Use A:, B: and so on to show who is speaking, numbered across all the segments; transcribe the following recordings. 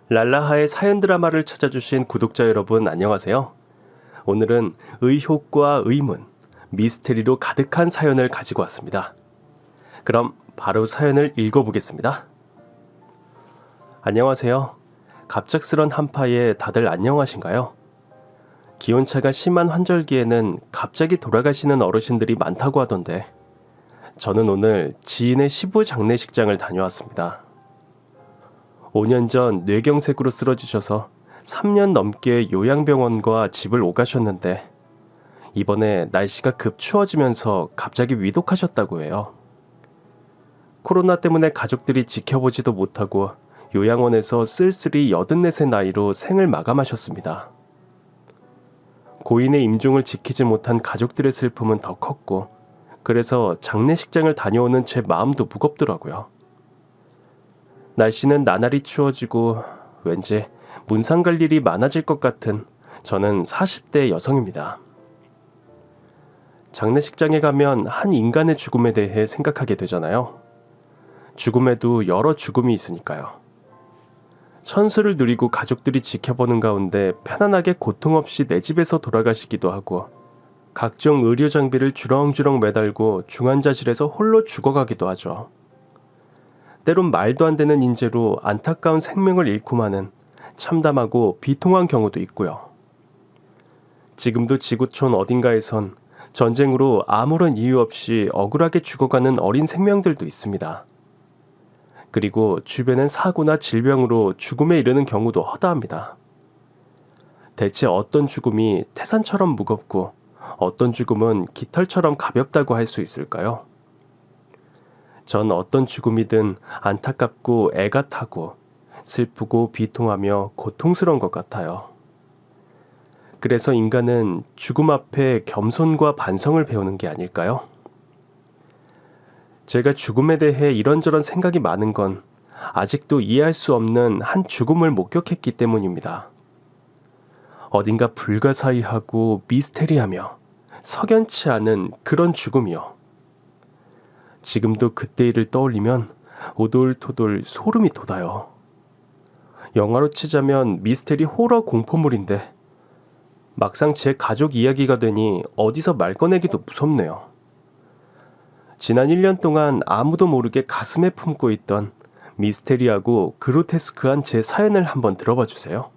A: 랄라하의 사연 드라마를 찾아주신 구독자 여러분 안녕하세요. 오늘은 의혹과 의문, 미스테리로 가득한 사연을 가지고 왔습니다. 그럼 바로 사연을 읽어보겠습니다. 안녕하세요. 갑작스런 한파에 다들 안녕하신가요? 기온차가 심한 환절기에는 갑자기 돌아가시는 어르신들이 많다고 하던데 저는 오늘 지인의 시부 장례식장을 다녀왔습니다. 5년 전 뇌경색으로 쓰러지셔서 3년 넘게 요양병원과 집을 오가셨는데 이번에 날씨가 급 추워지면서 갑자기 위독하셨다고 해요. 코로나 때문에 가족들이 지켜보지도 못하고 요양원에서 쓸쓸히 84세 나이로 생을 마감하셨습니다. 고인의 임종을 지키지 못한 가족들의 슬픔은 더 컸고 그래서 장례식장을 다녀오는 제 마음도 무겁더라고요. 날씨는 나날이 추워지고 왠지 문상 갈 일이 많아질 것 같은 저는 40대 여성입니다. 장례식장에 가면 한 인간의 죽음에 대해 생각하게 되잖아요. 죽음에도 여러 죽음이 있으니까요. 천수를 누리고 가족들이 지켜보는 가운데 편안하게 고통 없이 내 집에서 돌아가시기도 하고 각종 의료 장비를 주렁주렁 매달고 중환자실에서 홀로 죽어가기도 하죠. 때론 말도 안 되는 인재로 안타까운 생명을 잃고 마는 참담하고 비통한 경우도 있고요. 지금도 지구촌 어딘가에선 전쟁으로 아무런 이유 없이 억울하게 죽어가는 어린 생명들도 있습니다. 그리고 주변엔 사고나 질병으로 죽음에 이르는 경우도 허다합니다. 대체 어떤 죽음이 태산처럼 무겁고 어떤 죽음은 깃털처럼 가볍다고 할 수 있을까요? 전 어떤 죽음이든 안타깝고 애가 타고 슬프고 비통하며 고통스러운 것 같아요. 그래서 인간은 죽음 앞에 겸손과 반성을 배우는 게 아닐까요? 제가 죽음에 대해 이런저런 생각이 많은 건 아직도 이해할 수 없는 한 죽음을 목격했기 때문입니다. 어딘가 불가사의하고 미스테리하며 석연치 않은 그런 죽음이요. 지금도 그때 일을 떠올리면 오돌토돌 소름이 돋아요. 영화로 치자면 미스테리 호러 공포물인데 막상 제 가족 이야기가 되니 어디서 말 꺼내기도 무섭네요. 지난 1년 동안 아무도 모르게 가슴에 품고 있던 미스테리하고 그로테스크한 제 사연을 한번 들어봐 주세요.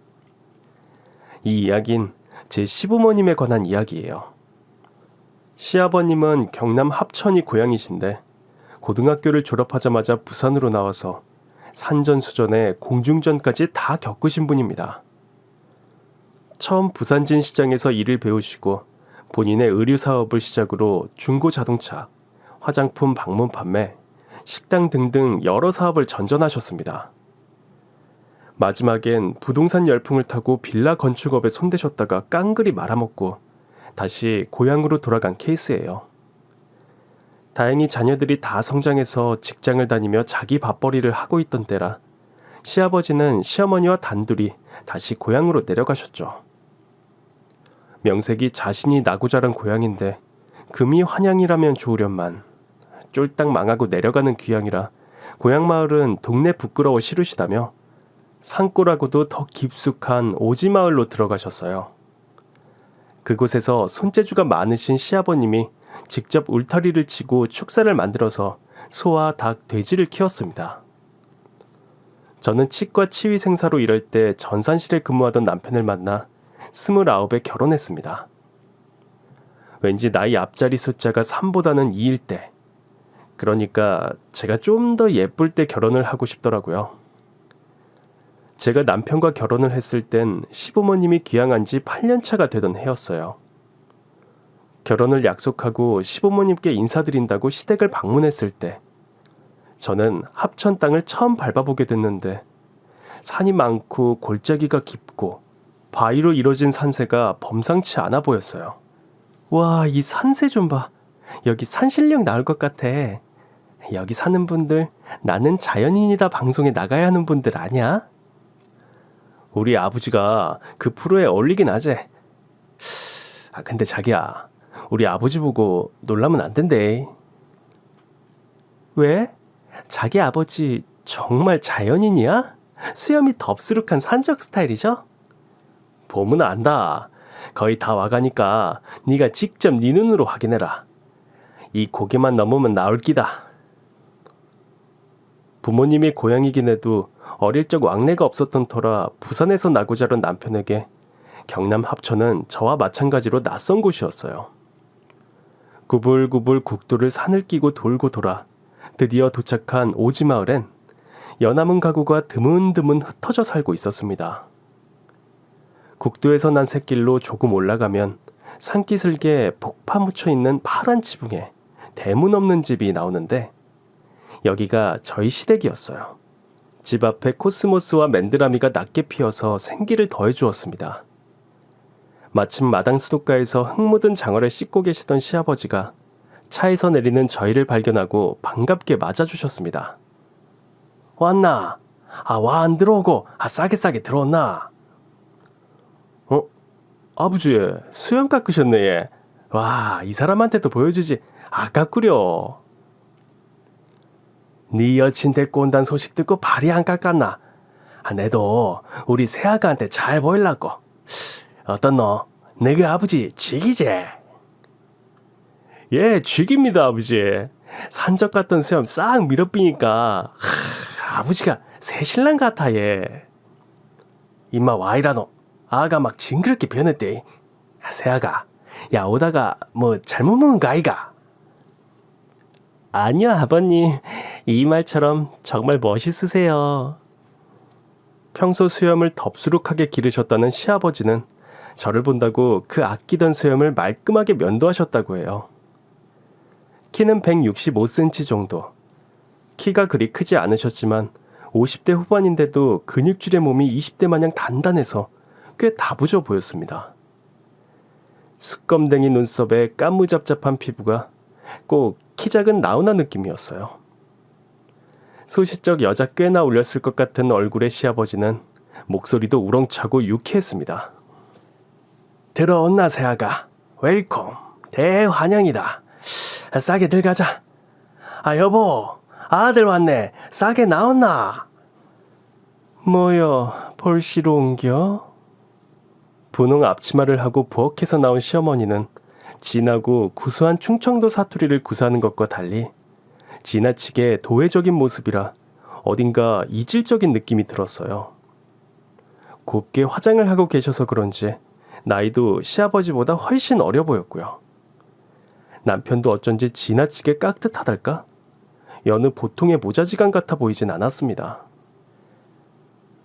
A: 이 이야기는 제 시부모님에 관한 이야기예요. 시아버님은 경남 합천이 고향이신데 고등학교를 졸업하자마자 부산으로 나와서 산전수전에 공중전까지 다 겪으신 분입니다. 처음 부산진 시장에서 일을 배우시고 본인의 의류 사업을 시작으로 중고자동차, 화장품 방문 판매, 식당 등등 여러 사업을 전전하셨습니다. 마지막엔 부동산 열풍을 타고 빌라 건축업에 손대셨다가 깡그리 말아먹고 다시 고향으로 돌아간 케이스예요. 다행히 자녀들이 다 성장해서 직장을 다니며 자기 밥벌이를 하고 있던 때라 시아버지는 시어머니와 단둘이 다시 고향으로 내려가셨죠. 명색이 자신이 나고 자란 고향인데 금이 환양이라면 좋으련만 쫄딱 망하고 내려가는 귀향이라 고향 마을은 동네 부끄러워 싫으시다며 산골하고도 더 깊숙한 오지마을로 들어가셨어요. 그곳에서 손재주가 많으신 시아버님이 직접 울타리를 치고 축사를 만들어서 소와 닭, 돼지를 키웠습니다. 저는 치과 치위생사로 일할 때 전산실에 근무하던 남편을 만나 29에 결혼했습니다. 왠지 나이 앞자리 숫자가 3보다는 2일 때, 그러니까 제가 좀 더 예쁠 때 결혼을 하고 싶더라고요. 제가 남편과 결혼을 했을 땐 시부모님이 귀향한 지 8년 차가 되던 해였어요. 결혼을 약속하고 시부모님께 인사드린다고 시댁을 방문했을 때 저는 합천 땅을 처음 밟아보게 됐는데 산이 많고 골짜기가 깊고 바위로 이루어진 산세가 범상치 않아 보였어요. 와, 이 산세 좀 봐. 여기 산신령 나올 것 같아. 여기 사는 분들 나는 자연인이다 방송에 나가야 하는 분들 아니야? 우리 아버지가 그 프로에 어울리긴 하지. 근데 자기야, 우리 아버지 보고 놀라면 안 된대. 왜? 자기 아버지 정말 자연인이야? 수염이 덥수룩한 산적 스타일이죠? 보면 안다. 거의 다 와가니까 네가 직접 네 눈으로 확인해라. 이 고개만 넘으면 나올 기다. 부모님이 고향이긴 해도 어릴 적 왕래가 없었던 터라 부산에서 나고 자란 남편에게 경남 합천은 저와 마찬가지로 낯선 곳이었어요. 구불구불 국도를 산을 끼고 돌고 돌아 드디어 도착한 오지마을엔 연화문 가구가 드문드문 흩어져 살고 있었습니다. 국도에서 난 샛길로 조금 올라가면 산기슭에 폭파 묻혀있는 파란 지붕에 대문 없는 집이 나오는데 여기가 저희 시댁이었어요. 집 앞에 코스모스와 맨드라미가 낮게 피어서 생기를 더해주었습니다. 마침 마당 수도가에서 흙 묻은 장어를 씻고 계시던 시아버지가 차에서 내리는 저희를 발견하고 반갑게 맞아주셨습니다. 왔나? 와 안 들어오고 싸게 들어왔나? 아버지 수염 깎으셨네 얘. 와 이 사람한테도 보여주지. 아깝구려. 네 여친 데리고 온다는 소식 듣고 발이 안 깎았나? 내도 우리 새아가한테 잘 보이려고. 어떻노? 너희 아버지 쥐기제? 예, 쥐깁니다 아버지. 산적 같던 수염 싹 밀어삐니까 아버지가 새 신랑 같아 얘. 임마 와이라노. 아가 막 징그럽게 변했대. 새아가 야 오다가 뭐 잘못 먹은 거 아이가? 아니요 아버님. 이 말처럼 정말 멋있으세요. 평소 수염을 덥수룩하게 기르셨다는 시아버지는 저를 본다고 그 아끼던 수염을 말끔하게 면도하셨다고 해요. 키는 165cm 정도. 키가 그리 크지 않으셨지만 50대 후반인데도 근육질의 몸이 20대 마냥 단단해서 꽤 다부져 보였습니다. 수검댕이 눈썹에 까무잡잡한 피부가 꼭 키 작은 나훈아 느낌이었어요. 소시적 여자 꽤나 울렸을 것 같은 얼굴의 시아버지는 목소리도 우렁차고 유쾌했습니다. 들어온나 새아가. 웰컴. 대환영이다. 싸게 들어가자. 여보 아들 왔네. 싸게 나왔나? 뭐여 볼시로 옮겨? 분홍 앞치마를 하고 부엌에서 나온 시어머니는 진하고 구수한 충청도 사투리를 구사하는 것과 달리 지나치게 도회적인 모습이라 어딘가 이질적인 느낌이 들었어요. 곱게 화장을 하고 계셔서 그런지 나이도 시아버지보다 훨씬 어려 보였고요. 남편도 어쩐지 지나치게 깍듯하달까? 여느 보통의 모자지간 같아 보이진 않았습니다.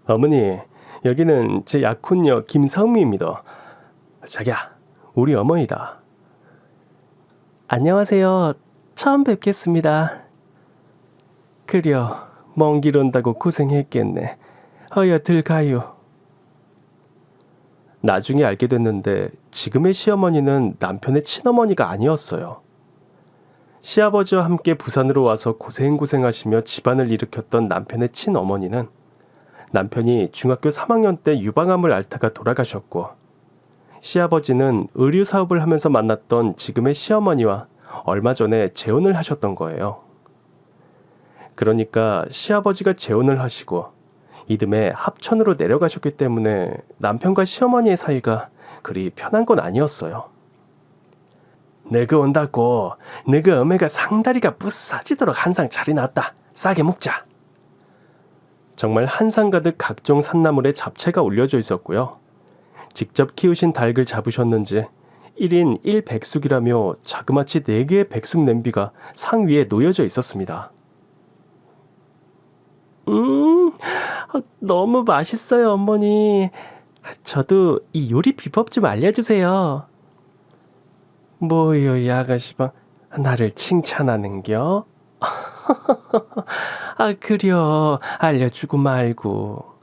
A: 어머니, 여기는 제 약혼녀 김성미입니다. 자기야, 우리 어머니다. 안녕하세요. 처음 뵙겠습니다. 그려, 먼 길 온다고 고생했겠네. 어여 들가요. 나중에 알게 됐는데 지금의 시어머니는 남편의 친어머니가 아니었어요. 시아버지와 함께 부산으로 와서 고생하시며 집안을 일으켰던 남편의 친어머니는 남편이 중학교 3학년 때 유방암을 앓다가 돌아가셨고 시아버지는 의류 사업을 하면서 만났던 지금의 시어머니와 얼마 전에 재혼을 하셨던 거예요. 그러니까 시아버지가 재혼을 하시고 이듬해 합천으로 내려가셨기 때문에 남편과 시어머니의 사이가 그리 편한 건 아니었어요. 너가 온다고 너가 어메가 상다리가 부사지도록 한상 차려놨다. 싸게 먹자. 정말 한상 가득 각종 산나물에 잡채가 올려져 있었고요. 직접 키우신 닭을 잡으셨는지 1인 1백숙이라며 자그마치 4개의 백숙 냄비가 상 위에 놓여져 있었습니다. 너무 맛있어요, 어머니. 저도 이 요리 비법 좀 알려주세요. 뭐요, 이 아가씨방 나를 칭찬하는겨? 그려, 알려주고 말고.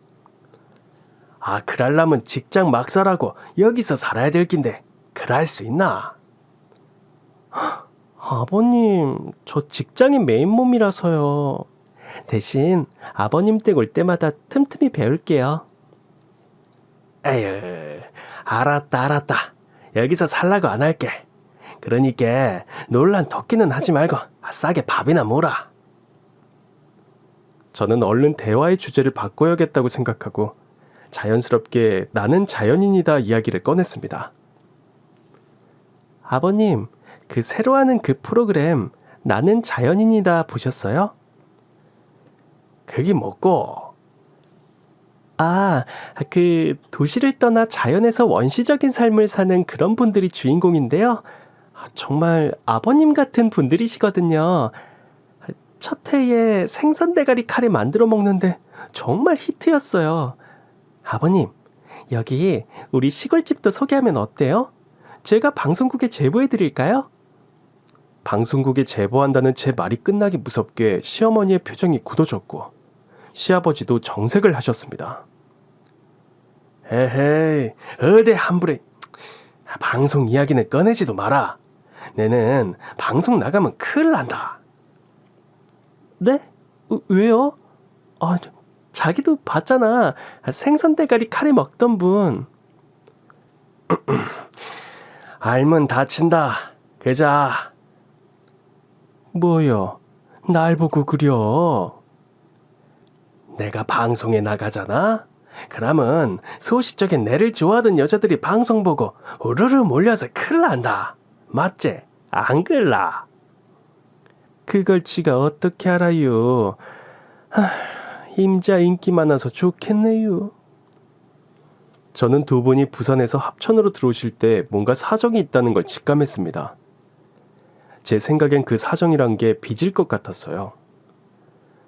A: 그랄라면 직장 막살하고 여기서 살아야 될 낀데 그럴 수 있나? 아버님, 저 직장이 메인 몸이라서요. 대신 아버님 댁 올 때마다 틈틈이 배울게요. 에휴, 알았다. 여기서 살라고 안 할게. 그러니까 놀란 토끼는 하지 말고 싸게 밥이나 모라. 저는 얼른 대화의 주제를 바꿔야겠다고 생각하고 자연스럽게 나는 자연인이다 이야기를 꺼냈습니다. 아버님, 그 새로 하는 그 프로그램 나는 자연인이다 보셨어요? 그게 뭐고? 아, 그 도시를 떠나 자연에서 원시적인 삶을 사는 그런 분들이 주인공인데요. 정말 아버님 같은 분들이시거든요. 첫 회에 생선 대가리 카레 만들어 먹는데 정말 히트였어요. 아버님, 여기 우리 시골집도 소개하면 어때요? 제가 방송국에 제보해 드릴까요? 방송국에 제보한다는 제 말이 끝나기 무섭게 시어머니의 표정이 굳어졌고 시아버지도 정색을 하셨습니다. 에헤이, 어디 함부로 방송 이야기는 꺼내지도 마라. 내는 방송 나가면 큰일 난다. 네? 왜요? 자기도 봤잖아. 생선 대가리 카레 먹던 분. 알면 다친다. 그자. 뭐요? 날 보고 그려. 내가 방송에 나가잖아? 그러면 소시적에 내를 좋아하던 여자들이 방송 보고 우르르 몰려서 큰일 난다. 맞지? 안 그럴라? 그걸 지가 어떻게 알아요? 임자 인기 많아서 좋겠네요. 저는 두 분이 부산에서 합천으로 들어오실 때 뭔가 사정이 있다는 걸 직감했습니다. 제 생각엔 그 사정이란 게 빚일 것 같았어요.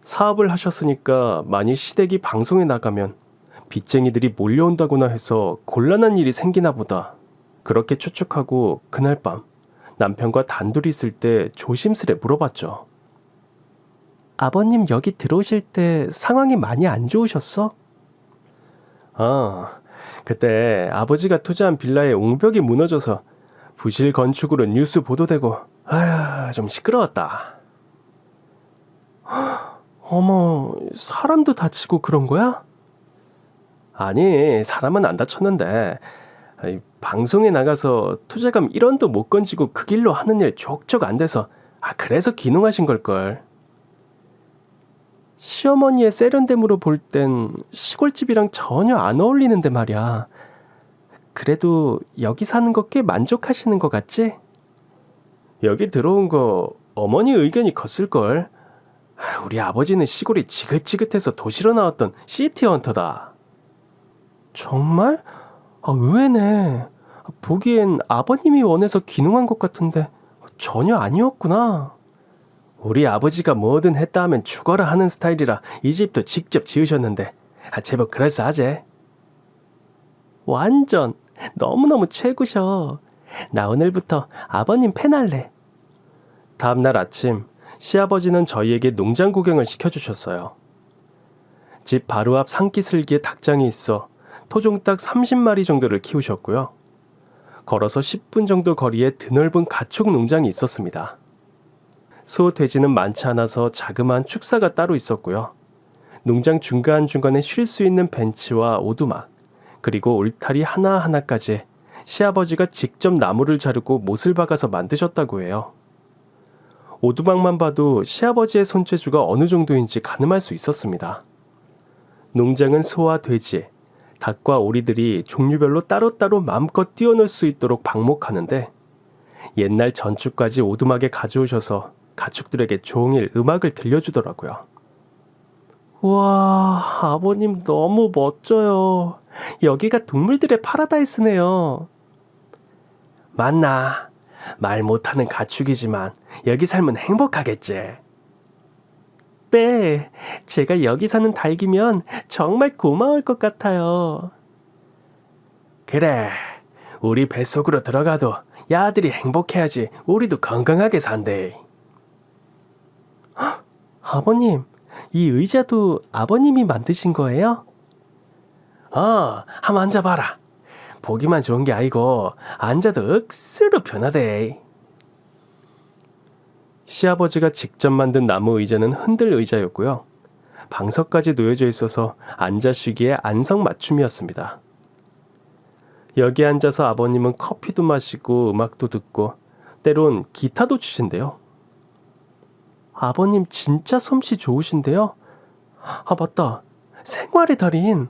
A: 사업을 하셨으니까 만일 시댁이 방송에 나가면 빚쟁이들이 몰려온다거나 해서 곤란한 일이 생기나 보다. 그렇게 추측하고 그날 밤 남편과 단둘이 있을 때 조심스레 물어봤죠. 아버님 여기 들어오실 때 상황이 많이 안 좋으셨어? 그때 아버지가 투자한 빌라의 옹벽이 무너져서 부실 건축으로 뉴스 보도되고 좀 시끄러웠다. 어머, 사람도 다치고 그런 거야? 아니, 사람은 안 다쳤는데 방송에 나가서 투자금 1원도 못 건지고 그 길로 하는 일 족족 안 돼서 그래서 기능하신 걸걸. 시어머니의 세련됨으로 볼 땐 시골집이랑 전혀 안 어울리는데 말이야. 그래도 여기 사는 거 꽤 만족하시는 것 같지? 여기 들어온 거 어머니 의견이 컸을걸. 우리 아버지는 시골이 지긋지긋해서 도시로 나왔던 시티 헌터다. 정말? 의외네. 보기엔 아버님이 원해서 기능한 것 같은데 전혀 아니었구나. 우리 아버지가 뭐든 했다 하면 죽어라 하는 스타일이라 이 집도 직접 지으셨는데 제법 그럴싸하제. 완전 너무너무 최고셔. 나 오늘부터 아버님 팬할래. 다음날 아침 시아버지는 저희에게 농장 구경을 시켜주셨어요. 집 바로 앞 산기슭에 닭장이 있어 토종닭 30마리 정도를 키우셨고요. 걸어서 10분 정도 거리에 드넓은 가축 농장이 있었습니다. 소, 돼지는 많지 않아서 자그마한 축사가 따로 있었고요. 농장 중간중간에 쉴 수 있는 벤치와 오두막, 그리고 울타리 하나하나까지 시아버지가 직접 나무를 자르고 못을 박아서 만드셨다고 해요. 오두막만 봐도 시아버지의 손재주가 어느 정도인지 가늠할 수 있었습니다. 농장은 소와 돼지, 닭과 오리들이 종류별로 따로따로 마음껏 뛰어놀 수 있도록 방목하는데 옛날 전축까지 오두막에 가져오셔서 가축들에게 종일 음악을 들려주더라고요. 와, 아버님 너무 멋져요. 여기가 동물들의 파라다이스네요. 맞나? 말 못하는 가축이지만 여기 살면 행복하겠지. 네, 제가 여기 사는 닭이면 정말 고마울 것 같아요. 그래, 우리 뱃속으로 들어가도 야들이 행복해야지 우리도 건강하게 산대. 헉, 아버님, 이 의자도 아버님이 만드신 거예요? 한번 앉아봐라. 보기만 좋은 게 아니고 앉아도 억수로 편하대. 시아버지가 직접 만든 나무 의자는 흔들 의자였고요. 방석까지 놓여져 있어서 앉아 쉬기에 안성맞춤이었습니다. 여기 앉아서 아버님은 커피도 마시고 음악도 듣고 때론 기타도 치신대요. 아버님 진짜 솜씨 좋으신데요. 아, 맞다. 생활의 달인.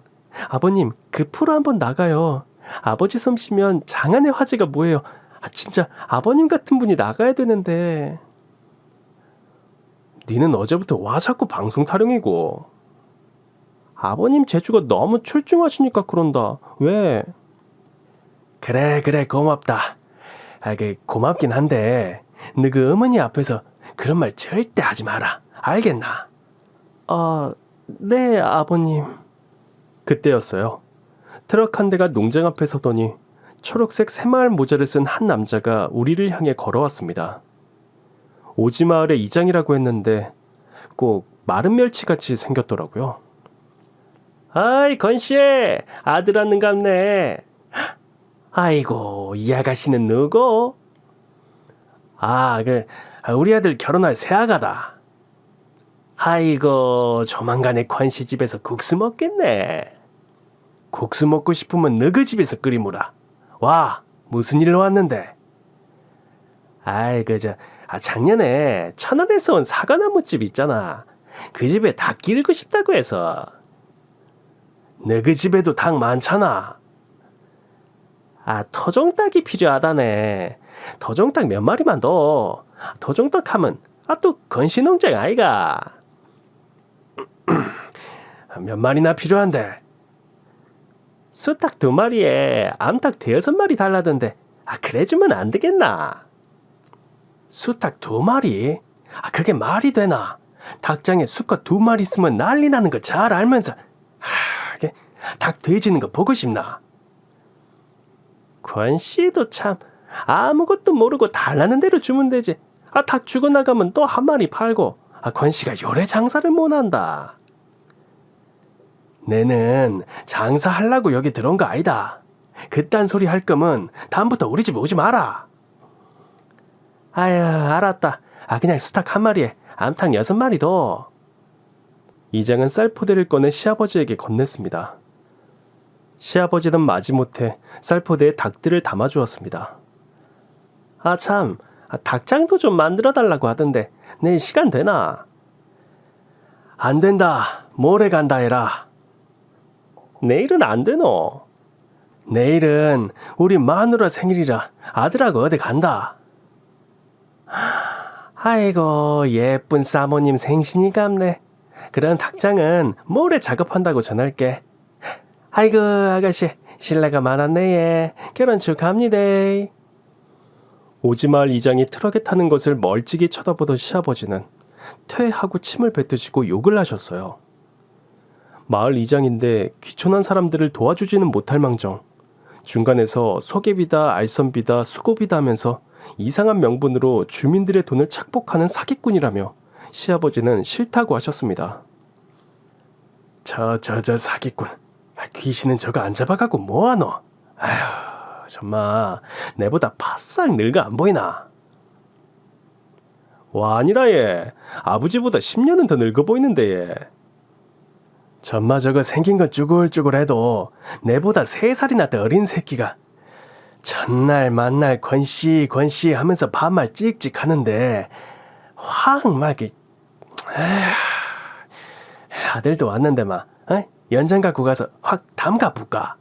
A: 아버님, 그 프로 한번 나가요. 아버지 솜씨면 장안의 화제가 뭐예요. 아, 진짜 아버님 같은 분이 나가야 되는데. 니는 어제부터 와 자꾸 방송 타령이고. 아버님 재주가 너무 출중하시니까 그런다. 왜? 그래, 고맙다. 고맙긴 한데 너그 어머니 앞에서 그런 말 절대 하지 마라. 알겠나? 아, 네, 아버님. 그때였어요. 트럭 한 대가 농장 앞에 서더니 초록색 새마을 모자를 쓴 한 남자가 우리를 향해 걸어왔습니다. 오지마을의 이장이라고 했는데 꼭 마른 멸치같이 생겼더라고요. 아이, 건씨, 아들 왔는갑네. 아이고, 이 아가씨는 누구? 우리 아들 결혼할 새아가다. 아이고, 조만간에 권씨 집에서 국수 먹겠네. 국수 먹고 싶으면 너그 집에서 끓이무라. 와, 무슨 일로 왔는데? 작년에 천안에서 온 사과나무집 있잖아. 그 집에 닭 기르고 싶다고 해서. 너그 집에도 닭 많잖아. 토종닭이 필요하다네. 토종닭 몇 마리만 더. 토종닭 하면 또 건시농장 아이가. 몇 마리나 필요한데? 수탉 2마리에 암탉 5마리 달라던데. 그래 주면 안 되겠나? 수탉 2마리? 그게 말이 되나? 닭장에 수컷 2마리 있으면 난리 나는 거 잘 알면서 닭 돼지는 거 보고 싶나? 권씨도 참 아무것도 모르고 달라는 대로 주면 되지. 닭 죽어나가면 또 한 마리 팔고. 권씨가 요래 장사를 못한다. 내는 장사하려고 여기 들어온 거 아니다. 그딴 소리 할 거면 다음부터 우리 집 오지 마라. 아유, 알았다. 그냥 수탉 1마리에 암탉 6마리 더. 이장은 쌀포대를 꺼내 시아버지에게 건넸습니다. 시아버지는 마지못해 쌀포대에 닭들을 담아주었습니다. 참, 닭장도 좀 만들어달라고 하던데 내일 시간 되나? 안 된다. 모레 간다 해라. 내일은 안 되노? 내일은 우리 마누라 생일이라 아들하고 어디 간다. 아이고, 예쁜 사모님 생신이갑네. 그런 닭장은 모레 작업한다고 전할게. 아이고, 아가씨 신뢰가 많았네. 결혼 축하합니다. 오지마을 이장이 트럭에 타는 것을 멀찍이 쳐다보던 시아버지는 퇴하고 침을 뱉으시고 욕을 하셨어요. 마을 이장인데 귀촌한 사람들을 도와주지는 못할 망정 중간에서 소개비다, 알선비다, 수고비다 하면서 이상한 명분으로 주민들의 돈을 착복하는 사기꾼이라며 시아버지는 싫다고 하셨습니다. 저 사기꾼. 귀신은 저거 안 잡아가고 뭐하노? 아휴, 정말 내보다 바싹 늙어 안 보이나? 와, 아니라 얘. 아버지보다 10년은 더 늙어 보이는데 얘. 전마 저거 생긴 건 쭈글쭈글해도 내보다 3살이나 더 어린 새끼가 전날 만날 권씨 하면서 반말 찍찍 하는데 확 막 아들도 왔는데 막 연장 갖고 가서 확 담가 볼까?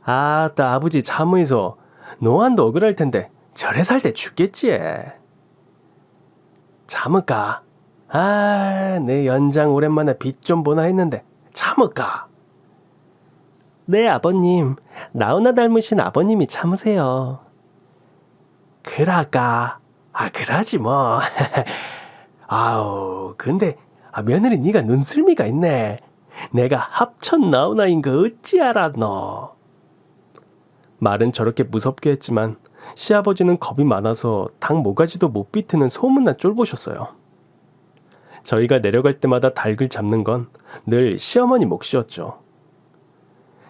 A: 아버지 참의소 노안도 억울할 텐데 절에 살 때 죽겠지. 참을까? 내 연장 오랜만에 빛 좀 보나 했는데 참을까? 네, 아버님. 나훈아 닮으신 아버님이 참으세요. 그라까? 그러지 뭐. 아우, 근데 며느리 네가 눈썰미가 있네. 내가 합천 나훈아인 거 어찌 알았노? 말은 저렇게 무섭게 했지만 시아버지는 겁이 많아서 닭 모가지도 못 비트는 소문난 쫄보셨어요. 저희가 내려갈 때마다 닭을 잡는 건 늘 시어머니 몫이었죠.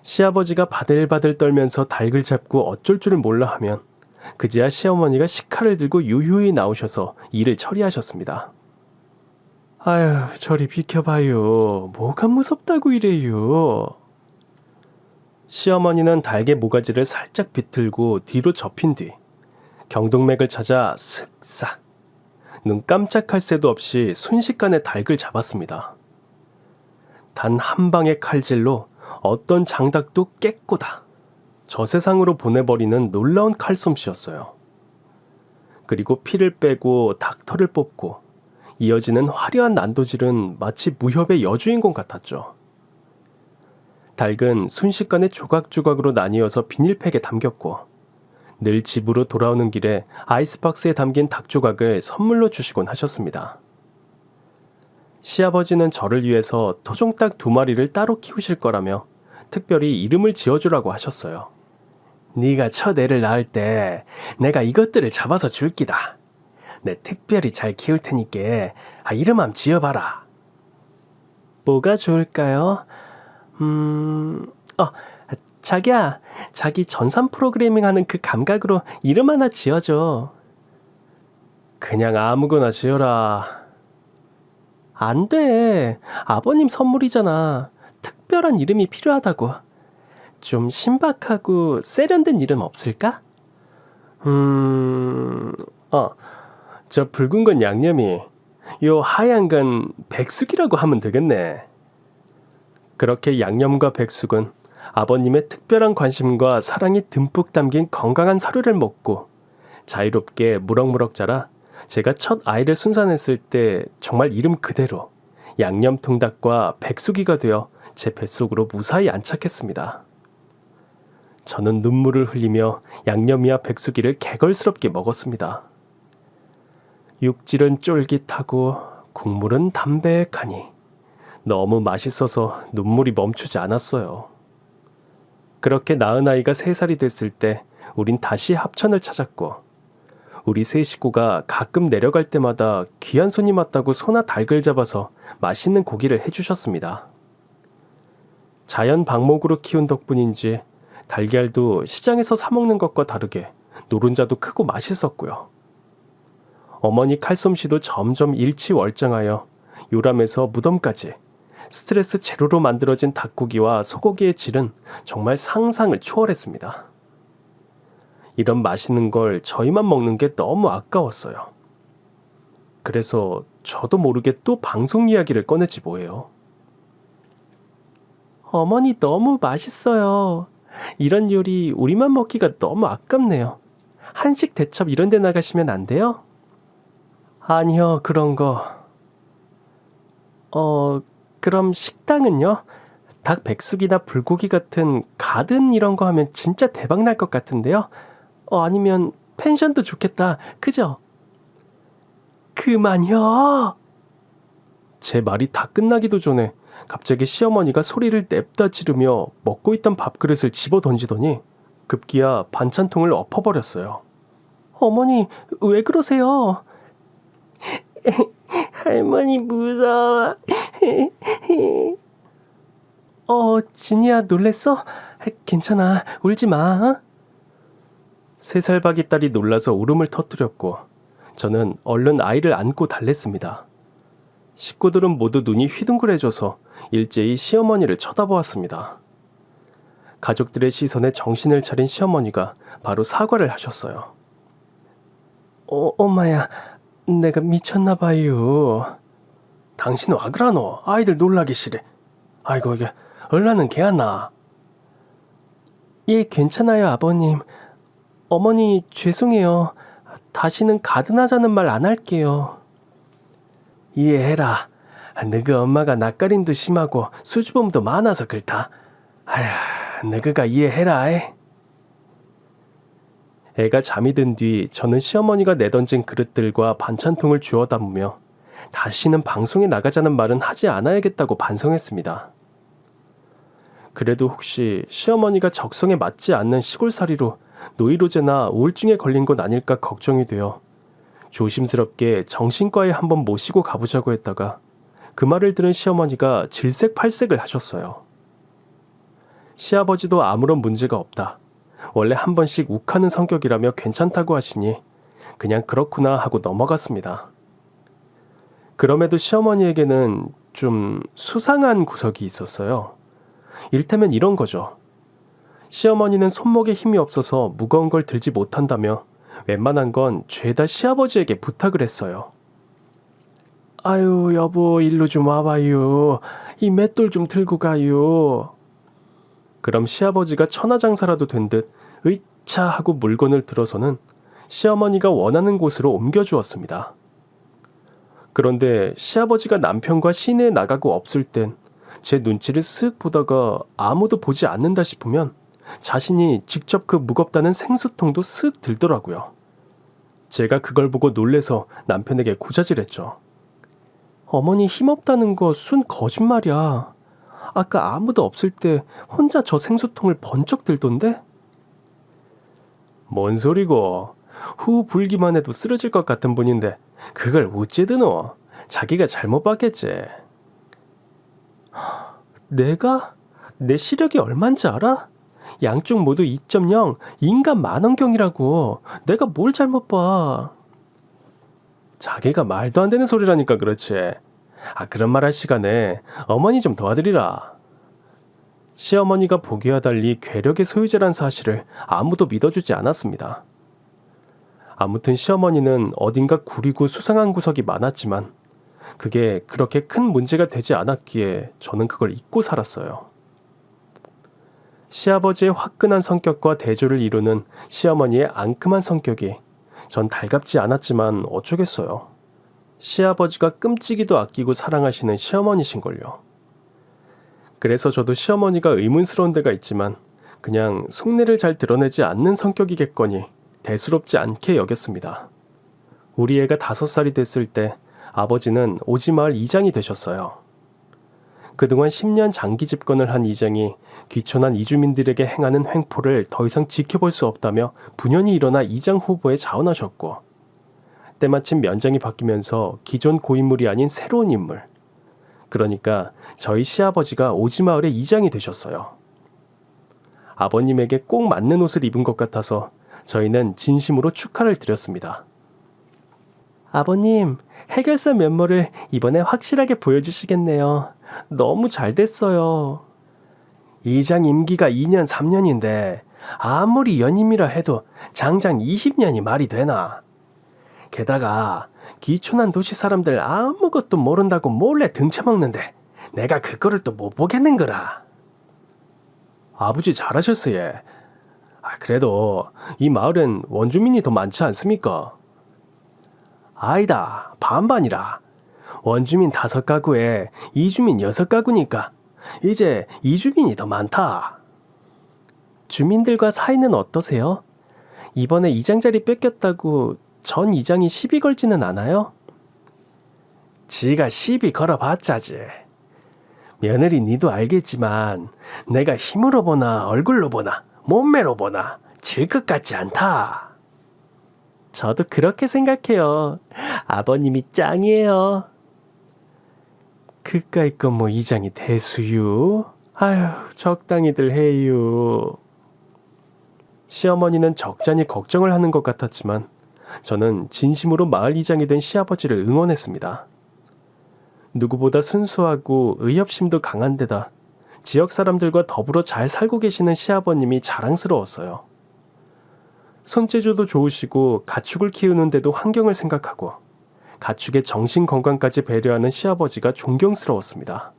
A: 시아버지가 바들바들 떨면서 닭을 잡고 어쩔 줄을 몰라 하면 그제야 시어머니가 식칼을 들고 유유히 나오셔서 일을 처리하셨습니다. 아휴, 저리 비켜봐요. 뭐가 무섭다고 이래요. 시어머니는 닭의 모가지를 살짝 비틀고 뒤로 접힌 뒤 경동맥을 찾아 슥싹 눈 깜짝할 새도 없이 순식간에 닭을 잡았습니다. 단 한 방의 칼질로 어떤 장닭도 깨꼬다 저 세상으로 보내버리는 놀라운 칼솜씨였어요. 그리고 피를 빼고 닭털을 뽑고 이어지는 화려한 난도질은 마치 무협의 여주인공 같았죠. 닭은 순식간에 조각조각으로 나뉘어서 비닐팩에 담겼고 늘 집으로 돌아오는 길에 아이스박스에 담긴 닭 조각을 선물로 주시곤 하셨습니다. 시아버지는 저를 위해서 토종닭 2마리를 따로 키우실 거라며 특별히 이름을 지어주라고 하셨어요. 네가 첫 애를 낳을 때 내가 이것들을 잡아서 줄기다. 내 특별히 잘 키울 테니까 이름 함 지어봐라. 뭐가 좋을까요? 자기야, 자기 전산 프로그래밍 하는 그 감각으로 이름 하나 지어줘. 그냥 아무거나 지어라. 안 돼. 아버님 선물이잖아. 특별한 이름이 필요하다고. 좀 신박하고 세련된 이름 없을까? 저 붉은 건 양념이, 요 하얀 건 백숙이라고 하면 되겠네. 그렇게 양념과 백숙은 아버님의 특별한 관심과 사랑이 듬뿍 담긴 건강한 사료를 먹고 자유롭게 무럭무럭 자라 제가 첫 아이를 순산했을 때 정말 이름 그대로 양념통닭과 백숙이가 되어 제 뱃속으로 무사히 안착했습니다. 저는 눈물을 흘리며 양념이와 백숙이를 개걸스럽게 먹었습니다. 육질은 쫄깃하고 국물은 담백하니 너무 맛있어서 눈물이 멈추지 않았어요. 그렇게 낳은 아이가 3살이 됐을 때 우린 다시 합천을 찾았고 우리 세 식구가 가끔 내려갈 때마다 귀한 손님 왔다고 소나 닭을 잡아서 맛있는 고기를 해주셨습니다. 자연 방목으로 키운 덕분인지 달걀도 시장에서 사 먹는 것과 다르게 노른자도 크고 맛있었고요. 어머니 칼솜씨도 점점 일치월장하여 요람에서 무덤까지 스트레스 제로로 만들어진 닭고기와 소고기의 질은 정말 상상을 초월했습니다. 이런 맛있는 걸 저희만 먹는 게 너무 아까웠어요. 그래서 저도 모르게 또 방송 이야기를 꺼냈지 뭐예요. 어머니 너무 맛있어요. 이런 요리 우리만 먹기가 너무 아깝네요. 한식 대첩 이런 데 나가시면 안 돼요? 아니요, 그런 거. 그럼 식당은요? 닭 백숙이나 불고기 같은 가든 이런 거 하면 진짜 대박 날 것 같은데요? 아니면 펜션도 좋겠다. 그죠? 그만요. 제 말이 다 끝나기도 전에 갑자기 시어머니가 소리를 냅다 지르며 먹고 있던 밥그릇을 집어 던지더니 급기야 반찬통을 엎어버렸어요. 어머니, 왜 그러세요? 할머니 무서워. 진이야 놀랬어? 괜찮아, 울지 마. 3살 박이 딸이 놀라서 울음을 터뜨렸고 저는 얼른 아이를 안고 달랬습니다. 식구들은 모두 눈이 휘둥그레져서 일제히 시어머니를 쳐다보았습니다. 가족들의 시선에 정신을 차린 시어머니가 바로 사과를 하셨어요. 엄마야, 내가 미쳤나 봐요. 당신 와 그러노? 아이들 놀라기 싫어. 아이고 이게 얼라는 개 안 나. 예, 괜찮아요 아버님. 어머니 죄송해요. 다시는 가든하자는 말 안 할게요. 이해해라. 너가 엄마가 낯가림도 심하고 수줍음도 많아서 그렇다. 아휴, 너가 이해해라. 애가 잠이 든 뒤 저는 시어머니가 내던진 그릇들과 반찬통을 주워 담으며 다시는 방송에 나가자는 말은 하지 않아야겠다고 반성했습니다. 그래도 혹시 시어머니가 적성에 맞지 않는 시골살이로 노이로제나 우울증에 걸린 건 아닐까 걱정이 되어 조심스럽게 정신과에 한번 모시고 가보자고 했다가 그 말을 들은 시어머니가 질색팔색을 하셨어요. 시아버지도 아무런 문제가 없다. 원래 한 번씩 욱하는 성격이라며 괜찮다고 하시니 그냥 그렇구나 하고 넘어갔습니다. 그럼에도 시어머니에게는 좀 수상한 구석이 있었어요. 이를테면 이런 거죠. 시어머니는 손목에 힘이 없어서 무거운 걸 들지 못한다며 웬만한 건 죄다 시아버지에게 부탁을 했어요. 아유, 여보, 일로 좀 와봐요. 이 맷돌 좀 들고 가요. 그럼 시아버지가 천하장사라도 된 듯 으이차 하고 물건을 들어서는 시어머니가 원하는 곳으로 옮겨주었습니다. 그런데 시아버지가 남편과 시내에 나가고 없을 땐 제 눈치를 쓱 보다가 아무도 보지 않는다 싶으면 자신이 직접 그 무겁다는 생수통도 쓱 들더라고요. 제가 그걸 보고 놀래서 남편에게 고자질했죠. 어머니 힘없다는 거 순 거짓말이야. 아까 아무도 없을 때 혼자 저 생수통을 번쩍 들던데? 뭔 소리고. 후 불기만 해도 쓰러질 것 같은 분인데 그걸 어째 드노? 자기가 잘못 봤겠지. 내가? 내 시력이 얼만지 알아? 양쪽 모두 2.0 인간 만원경이라고. 내가 뭘 잘못 봐. 자기가 말도 안 되는 소리라니까 그렇지. 그런 말 할 시간에 어머니 좀 도와드리라. 시어머니가 보기와 달리 괴력의 소유자란 사실을 아무도 믿어주지 않았습니다. 아무튼 시어머니는 어딘가 구리고 수상한 구석이 많았지만 그게 그렇게 큰 문제가 되지 않았기에 저는 그걸 잊고 살았어요. 시아버지의 화끈한 성격과 대조를 이루는 시어머니의 앙큼한 성격이 전 달갑지 않았지만 어쩌겠어요. 시아버지가 끔찍이도 아끼고 사랑하시는 시어머니신걸요. 그래서 저도 시어머니가 의문스러운 데가 있지만 그냥 속내를 잘 드러내지 않는 성격이겠거니 대수롭지 않게 여겼습니다. 우리 애가 5살이 됐을 때 아버지는 오지마을 이장이 되셨어요. 그동안 10년 장기 집권을 한 이장이 귀촌한 이주민들에게 행하는 횡포를 더 이상 지켜볼 수 없다며 분연히 일어나 이장 후보에 자원하셨고, 때마침 면장이 바뀌면서 기존 고인물이 아닌 새로운 인물, 그러니까 저희 시아버지가 오지마을의 이장이 되셨어요. 아버님에게 꼭 맞는 옷을 입은 것 같아서 저희는 진심으로 축하를 드렸습니다. 아버님, 해결사 면모를 이번에 확실하게 보여주시겠네요. 너무 잘 됐어요. 이장 임기가 2년 3년인데 아무리 연임이라 해도 장장 20년이 말이 되나. 게다가 귀촌한 도시 사람들 아무것도 모른다고 몰래 등쳐먹는데 내가 그거를 또 못 보겠는 거라. 아버지 잘하셨어요. 그래도 이 마을엔 원주민이 더 많지 않습니까? 아니다, 반반이라. 원주민 5가구에 이주민 6가구니까 이제 이주민이 더 많다. 주민들과 사이는 어떠세요? 이번에 이장 자리 뺏겼다고 전 이장이 시비 걸지는 않아요? 지가 시비 걸어봤자지. 며느리 니도 알겠지만 내가 힘으로 보나 얼굴로 보나 몸매로 보나 질 것 같지 않다. 저도 그렇게 생각해요. 아버님이 짱이에요. 그까이 건 뭐 이장이 대수유. 아휴, 적당히들 해요. 시어머니는 적잖이 걱정을 하는 것 같았지만 저는 진심으로 마을 이장이 된 시아버지를 응원했습니다. 누구보다 순수하고 의협심도 강한 데다 지역 사람들과 더불어 잘 살고 계시는 시아버님이 자랑스러웠어요. 손재주도 좋으시고 가축을 키우는데도 환경을 생각하고 가축의 정신 건강까지 배려하는 시아버지가 존경스러웠습니다.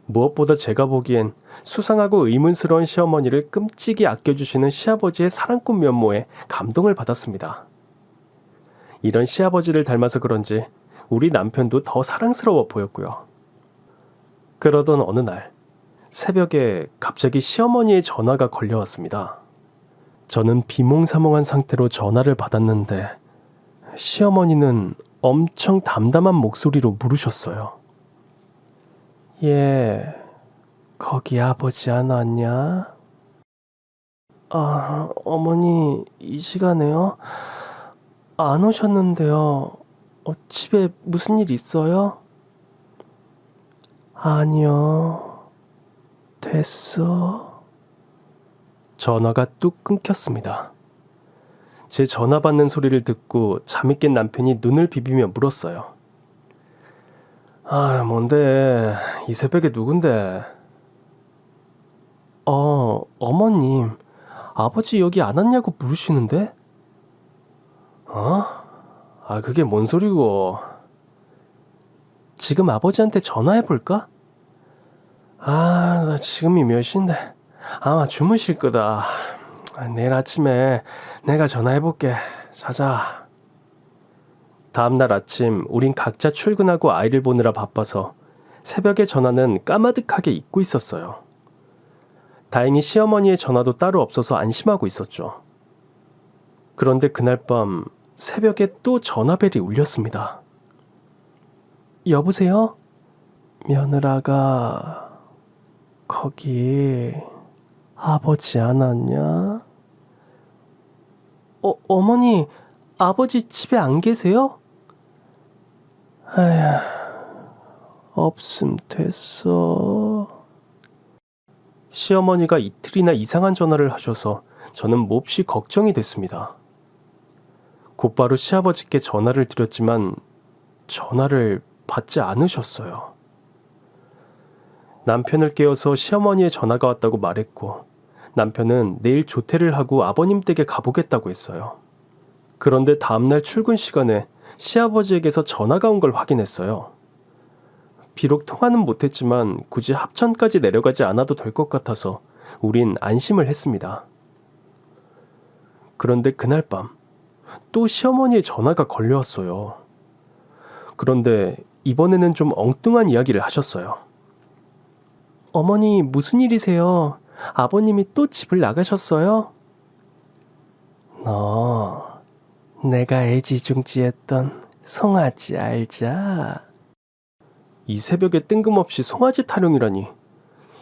A: 무엇보다 제가 보기엔 수상하고 의문스러운 시어머니를 끔찍이 아껴주시는 시아버지의 사랑꾼 면모에 감동을 받았습니다. 이런 시아버지를 닮아서 그런지 우리 남편도 더 사랑스러워 보였고요. 그러던 어느 날 새벽에 갑자기 시어머니의 전화가 걸려왔습니다. 저는 비몽사몽한 상태로 전화를 받았는데 시어머니는 엄청 담담한 목소리로 물으셨어요. 예, 거기 아버지 안 왔냐? 어머니 이 시간에요? 안 오셨는데요. 집에 무슨 일 있어요? 아니요, 됐어. 전화가 뚝 끊겼습니다. 제 전화 받는 소리를 듣고 잠이 깬 남편이 눈을 비비며 물었어요. 뭔데? 이 새벽에 누군데? 어머님, 아버지 여기 안 왔냐고 물으시는데? 그게 뭔 소리고? 지금 아버지한테 전화해볼까? 나 지금이 몇 시인데 아마 주무실 거다. 내일 아침에 내가 전화해볼게. 자자. 다음날 아침 우린 각자 출근하고 아이를 보느라 바빠서 새벽에 전화는 까마득하게 잊고 있었어요. 다행히 시어머니의 전화도 따로 없어서 안심하고 있었죠. 그런데 그날 밤 새벽에 또 전화벨이 울렸습니다. 여보세요? 며느라가 거기 아버지 안 왔냐? 어머니, 아버지 집에 안 계세요? 아휴, 없음 됐어. 시어머니가 이틀이나 이상한 전화를 하셔서 저는 몹시 걱정이 됐습니다. 곧바로 시아버지께 전화를 드렸지만 전화를 받지 않으셨어요. 남편을 깨워서 시어머니의 전화가 왔다고 말했고 남편은 내일 조퇴를 하고 아버님 댁에 가보겠다고 했어요. 그런데 다음날 출근 시간에 시아버지에게서 전화가 온 걸 확인했어요. 비록 통화는 못했지만 굳이 합천까지 내려가지 않아도 될 것 같아서 우린 안심을 했습니다. 그런데 그날 밤 또 시어머니의 전화가 걸려왔어요. 그런데 이번에는 좀 엉뚱한 이야기를 하셨어요. 어머니 무슨 일이세요? 아버님이 또 집을 나가셨어요? 너 내가 애지중지했던 송아지 알자? 이 새벽에 뜬금없이 송아지 타령이라니.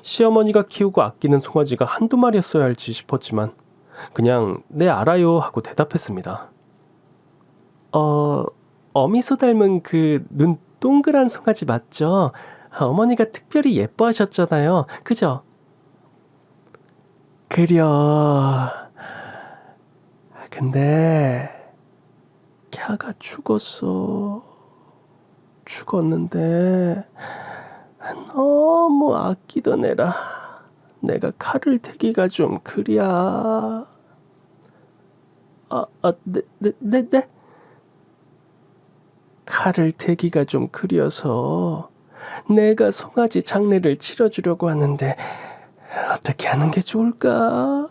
A: 시어머니가 키우고 아끼는 송아지가 한두 마리였어야 할지 싶었지만 그냥 네 알아요 하고 대답했습니다. 어미소 닮은 그 눈 동그란 송아지 맞죠? 어머니가 특별히 예뻐하셨잖아요. 그죠? 그려. 근데 걔가 죽었어. 죽었는데 너무 아끼던 애라 내가 칼을 대기가 좀 그랴. 네? 칼을 대기가 좀 그려서 내가 송아지 장례를 치러주려고 하는데 어떻게 하는 게 좋을까?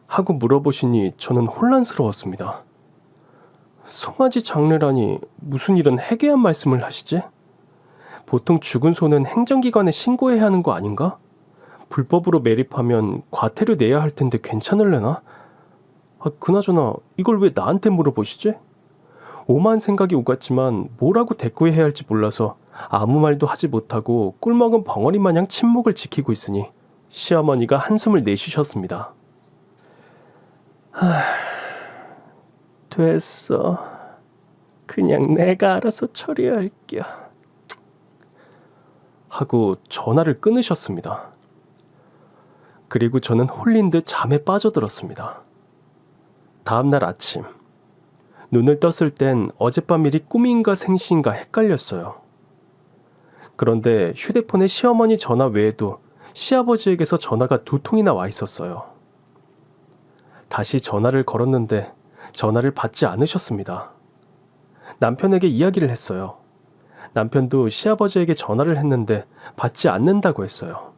A: 하고 물어보시니 저는 혼란스러웠습니다. 송아지 장례라니 무슨 이런 해괴한 말씀을 하시지? 보통 죽은 소는 행정기관에 신고해야 하는 거 아닌가? 불법으로 매립하면 과태료 내야 할 텐데 괜찮을래나? 그나저나 이걸 왜 나한테 물어보시지? 오만 생각이 오갔지만 뭐라고 대꾸해야 할지 몰라서 아무 말도 하지 못하고 꿀먹은 벙어리 마냥 침묵을 지키고 있으니 시어머니가 한숨을 내쉬셨습니다. 됐어. 그냥 내가 알아서 처리할게. 하고 전화를 끊으셨습니다. 그리고 저는 홀린 듯 잠에 빠져들었습니다. 다음날 아침 눈을 떴을 땐 어젯밤 일이 꿈인가 생시인가 헷갈렸어요. 그런데 휴대폰에 시어머니 전화 외에도 시아버지에게서 전화가 2통이나 와 있었어요. 다시 전화를 걸었는데 전화를 받지 않으셨습니다. 남편에게 이야기를 했어요. 남편도 시아버지에게 전화를 했는데 받지 않는다고 했어요.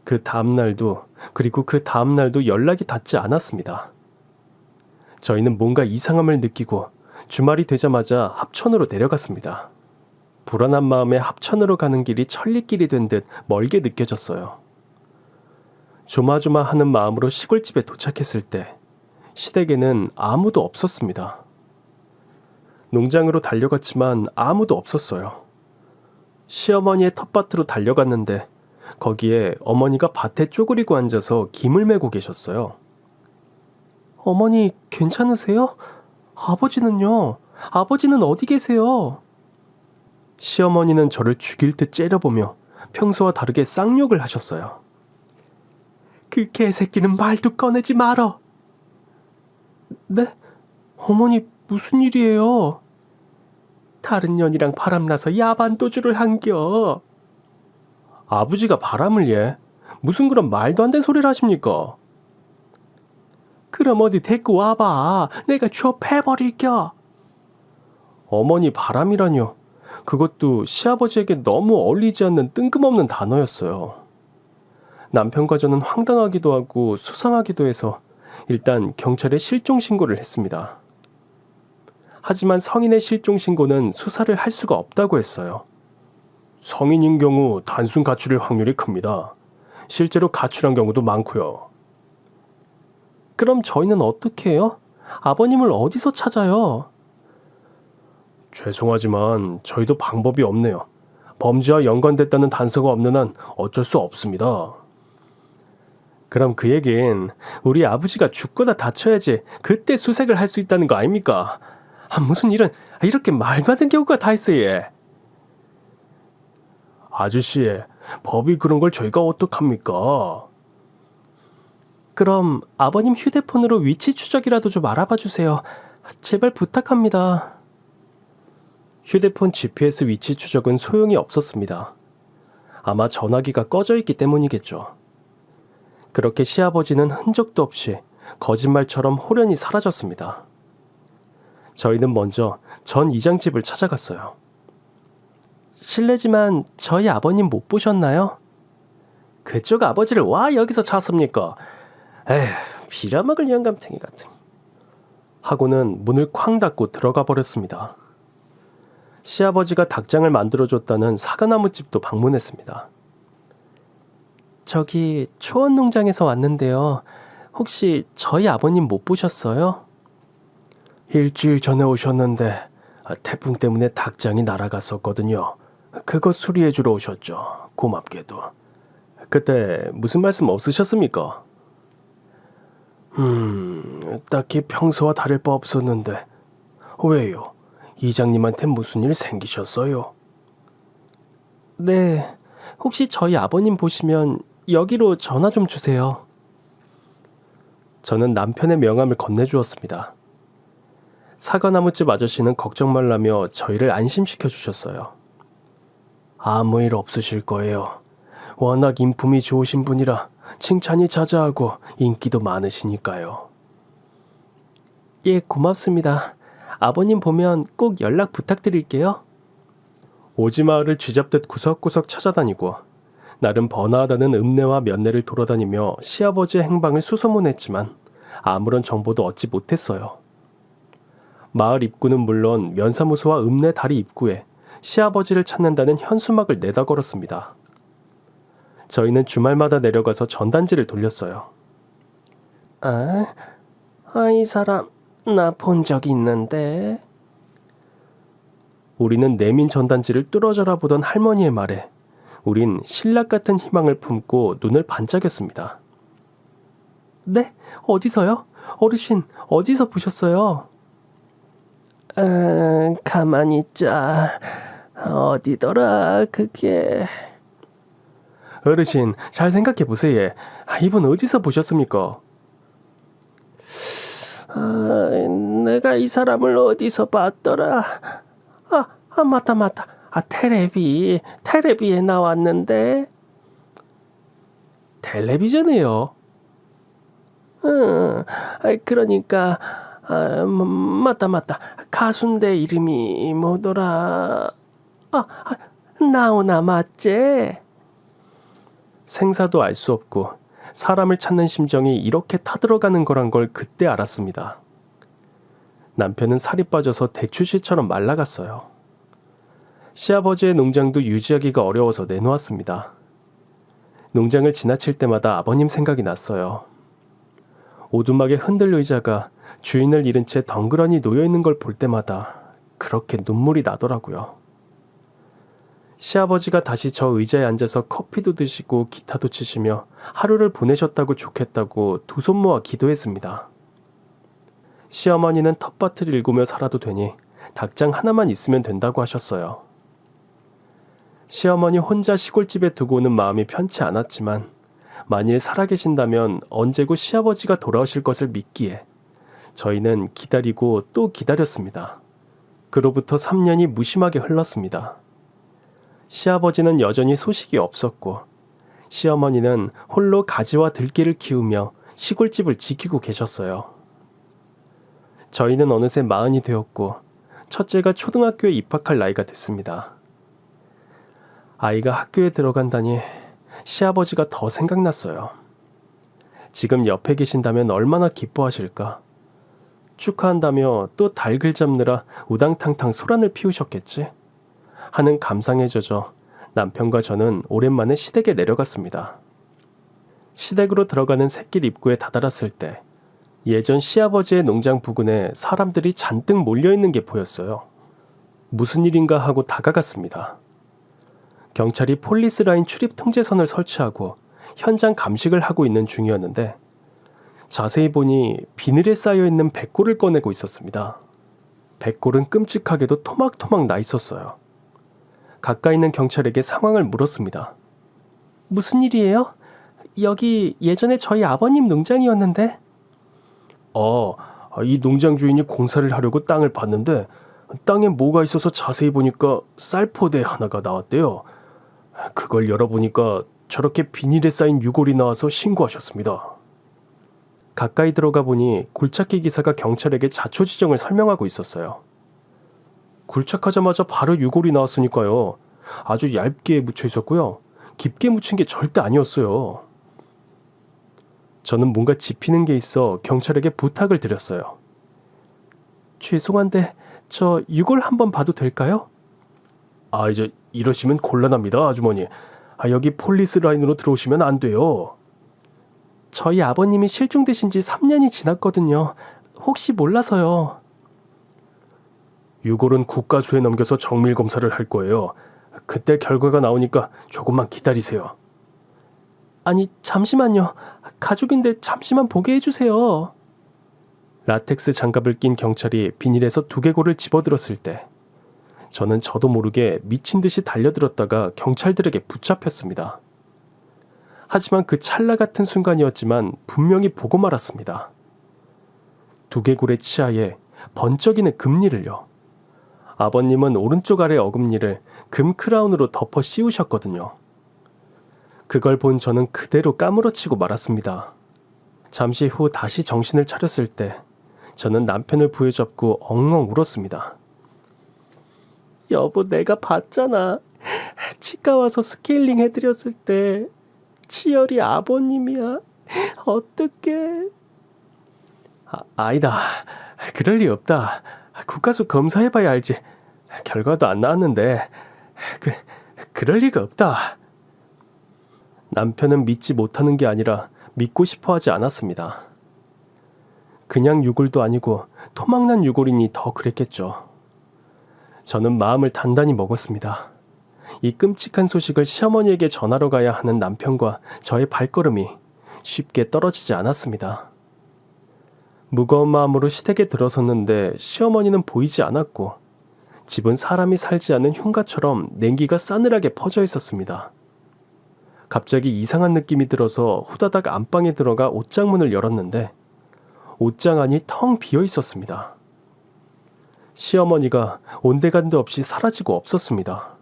A: 그 다음날도 그리고 그 다음날도 연락이 닿지 않았습니다. 저희는 뭔가 이상함을 느끼고 주말이 되자마자 합천으로 내려갔습니다. 불안한 마음에 합천으로 가는 길이 천리길이 된 듯 멀게 느껴졌어요. 조마조마하는 마음으로 시골집에 도착했을 때 시댁에는 아무도 없었습니다. 농장으로 달려갔지만 아무도 없었어요. 시어머니의 텃밭으로 달려갔는데 거기에 어머니가 밭에 쪼그리고 앉아서 김을 메고 계셨어요. 어머니 괜찮으세요? 아버지는요? 아버지는 어디 계세요? 시어머니는 저를 죽일 듯 째려보며 평소와 다르게 쌍욕을 하셨어요. 그 개새끼는 말도 꺼내지 말어. 네? 어머니 무슨 일이에요? 다른 년이랑 바람나서 야반도주를 한겨. 아버지가 바람을 얘? 무슨 그런 말도 안 되는 소리를 하십니까? 그럼 어디 데리고 와봐. 내가 취업해버릴겨. 어머니 바람이라뇨. 그것도 시아버지에게 너무 어울리지 않는 뜬금없는 단어였어요. 남편과 저는 황당하기도 하고 수상하기도 해서 일단 경찰에 실종 신고를 했습니다. 하지만 성인의 실종 신고는 수사를 할 수가 없다고 했어요. 성인인 경우 단순 가출일 확률이 큽니다. 실제로 가출한 경우도 많고요. 그럼 저희는 어떻게 해요? 아버님을 어디서 찾아요? 죄송하지만 저희도 방법이 없네요. 범죄와 연관됐다는 단서가 없는 한 어쩔 수 없습니다. 그럼 그 얘긴 우리 아버지가 죽거나 다쳐야지 그때 수색을 할 수 있다는 거 아닙니까? 무슨 일은 이렇게 말도 안 되는 경우가 다 있어요. 얘. 아저씨, 법이 그런 걸 저희가 어떡합니까? 그럼 아버님 휴대폰으로 위치 추적이라도 좀 알아봐 주세요. 제발 부탁합니다. 휴대폰 GPS 위치 추적은 소용이 없었습니다. 아마 전화기가 꺼져 있기 때문이겠죠. 그렇게 시아버지는 흔적도 없이 거짓말처럼 호련히 사라졌습니다. 저희는 먼저 전 이장집을 찾아갔어요. 실례지만 저희 아버님 못 보셨나요? 그쪽 아버지를 와 여기서 찾습니까? 에휴, 빌어먹을 영감탱이 같은. 하고는 문을 쾅 닫고 들어가 버렸습니다. 시아버지가 닭장을 만들어줬다는 사과나무집도 방문했습니다. 저기 초원농장에서 왔는데요. 혹시 저희 아버님 못 보셨어요? 일주일 전에 오셨는데 태풍 때문에 닭장이 날아갔었거든요. 그거 수리해주러 오셨죠. 고맙게도. 그때 무슨 말씀 없으셨습니까? 딱히 평소와 다를 바 없었는데 왜요? 이장님한테 무슨 일 생기셨어요? 네, 혹시 저희 아버님 보시면 여기로 전화 좀 주세요. 저는 남편의 명함을 건네주었습니다. 사과나무집 아저씨는 걱정 말라며 저희를 안심시켜 주셨어요. 아무 일 없으실 거예요. 워낙 인품이 좋으신 분이라 칭찬이 자자하고 인기도 많으시니까요. 예, 고맙습니다. 아버님 보면 꼭 연락 부탁드릴게요. 오지마을을 쥐잡듯 구석구석 찾아다니고 나름 번화하다는 읍내와 면내를 돌아다니며 시아버지의 행방을 수소문했지만 아무런 정보도 얻지 못했어요. 마을 입구는 물론 면사무소와 읍내 다리 입구에 시아버지를 찾는다는 현수막을 내다 걸었습니다. 저희는 주말마다 내려가서 전단지를 돌렸어요. 이 사람 나 본 적 있는데. 우리는 내민 전단지를 뚫어져라 보던 할머니의 말에 우린 신락 같은 희망을 품고 눈을 반짝였습니다. 네? 어디서요? 어르신 어디서 보셨어요? 가만히 있자. 어디더라 그게. 어르신 잘 생각해 보세요. 이분 어디서 보셨습니까? 내가 이 사람을 어디서 봤더라. 맞다. 텔레비에 나왔는데. 텔레비전이요? 그러니까 맞다. 가수인데 이름이 뭐더라. 나오나 맞지? 생사도 알 수 없고 사람을 찾는 심정이 이렇게 타들어가는 거란 걸 그때 알았습니다. 남편은 살이 빠져서 대추씨처럼 말라갔어요. 시아버지의 농장도 유지하기가 어려워서 내놓았습니다. 농장을 지나칠 때마다 아버님 생각이 났어요. 오두막에 흔들 의자가 주인을 잃은 채 덩그러니 놓여있는 걸 볼 때마다 그렇게 눈물이 나더라고요. 시아버지가 다시 저 의자에 앉아서 커피도 드시고 기타도 치시며 하루를 보내셨다고 좋겠다고 두 손 모아 기도했습니다. 시어머니는 텃밭을 일구며 살아도 되니 닭장 하나만 있으면 된다고 하셨어요. 시어머니 혼자 시골집에 두고 오는 마음이 편치 않았지만 만일 살아계신다면 언제고 시아버지가 돌아오실 것을 믿기에 저희는 기다리고 또 기다렸습니다. 그로부터 3년이 무심하게 흘렀습니다. 시아버지는 여전히 소식이 없었고 시어머니는 홀로 가지와 들깨를 키우며 시골집을 지키고 계셨어요. 저희는 어느새 40이 되었고 첫째가 초등학교에 입학할 나이가 됐습니다. 아이가 학교에 들어간다니 시아버지가 더 생각났어요. 지금 옆에 계신다면 얼마나 기뻐하실까. 축하한다며 또 닭을 잡느라 우당탕탕 소란을 피우셨겠지 하는 감상에 젖어 남편과 저는 오랜만에 시댁에 내려갔습니다. 시댁으로 들어가는 샛길 입구에 다다랐을 때 예전 시아버지의 농장 부근에 사람들이 잔뜩 몰려있는 게 보였어요. 무슨 일인가 하고 다가갔습니다. 경찰이 폴리스 라인 출입 통제선을 설치하고 현장 감식을 하고 있는 중이었는데 자세히 보니 비늘에 쌓여있는 백골을 꺼내고 있었습니다. 백골은 끔찍하게도 토막토막 나 있었어요. 가까이 있는 경찰에게 상황을 물었습니다. 무슨 일이에요? 여기 예전에 저희 아버님 농장이었는데. 이 농장 주인이 공사를 하려고 땅을 봤는데 땅에 뭐가 있어서 자세히 보니까 쌀포대 하나가 나왔대요. 그걸 열어보니까 저렇게 비닐에 쌓인 유골이 나와서 신고하셨습니다. 가까이 들어가 보니 굴착기 기사가 경찰에게 자초지정을 설명하고 있었어요. 굴착하자마자 바로 유골이 나왔으니까요. 아주 얇게 묻혀 있었고요. 깊게 묻힌 게 절대 아니었어요. 저는 뭔가 짚히는 게 있어 경찰에게 부탁을 드렸어요. 죄송한데 저 유골 한번 봐도 될까요? 이제 이러시면 곤란합니다, 아주머니. 여기 폴리스 라인으로 들어오시면 안 돼요. 저희 아버님이 실종되신 지 3년이 지났거든요. 혹시 몰라서요. 유골은 국가수에 넘겨서 정밀 검사를 할 거예요. 그때 결과가 나오니까 조금만 기다리세요. 아니, 잠시만요. 가족인데 잠시만 보게 해주세요. 라텍스 장갑을 낀 경찰이 비닐에서 두개골을 집어들었을 때 저는 저도 모르게 미친 듯이 달려들었다가 경찰들에게 붙잡혔습니다. 하지만 그 찰나 같은 순간이었지만 분명히 보고 말았습니다. 두개골의 치아에 번쩍이는 금니를요. 아버님은 오른쪽 아래 어금니를 금 크라운으로 덮어 씌우셨거든요. 그걸 본 저는 그대로 까무러치고 말았습니다. 잠시 후 다시 정신을 차렸을 때 저는 남편을 부여잡고 엉엉 울었습니다. 여보, 내가 봤잖아. 치과 와서 스케일링 해드렸을 때 치열이 아버님이야. 어떡해. 아니다. 그럴 리 없다. 국가수 검사해봐야 알지. 결과도 안 나왔는데 그럴 리가 없다. 남편은 믿지 못하는 게 아니라 믿고 싶어 하지 않았습니다. 그냥 유골도 아니고 토막난 유골이니 더 그랬겠죠. 저는 마음을 단단히 먹었습니다. 이 끔찍한 소식을 시어머니에게 전하러 가야 하는 남편과 저의 발걸음이 쉽게 떨어지지 않았습니다. 무거운 마음으로 시댁에 들어섰는데 시어머니는 보이지 않았고 집은 사람이 살지 않은 흉가처럼 냉기가 싸늘하게 퍼져 있었습니다. 갑자기 이상한 느낌이 들어서 후다닥 안방에 들어가 옷장 문을 열었는데 옷장 안이 텅 비어 있었습니다. 시어머니가 온데간데 없이 사라지고 없었습니다.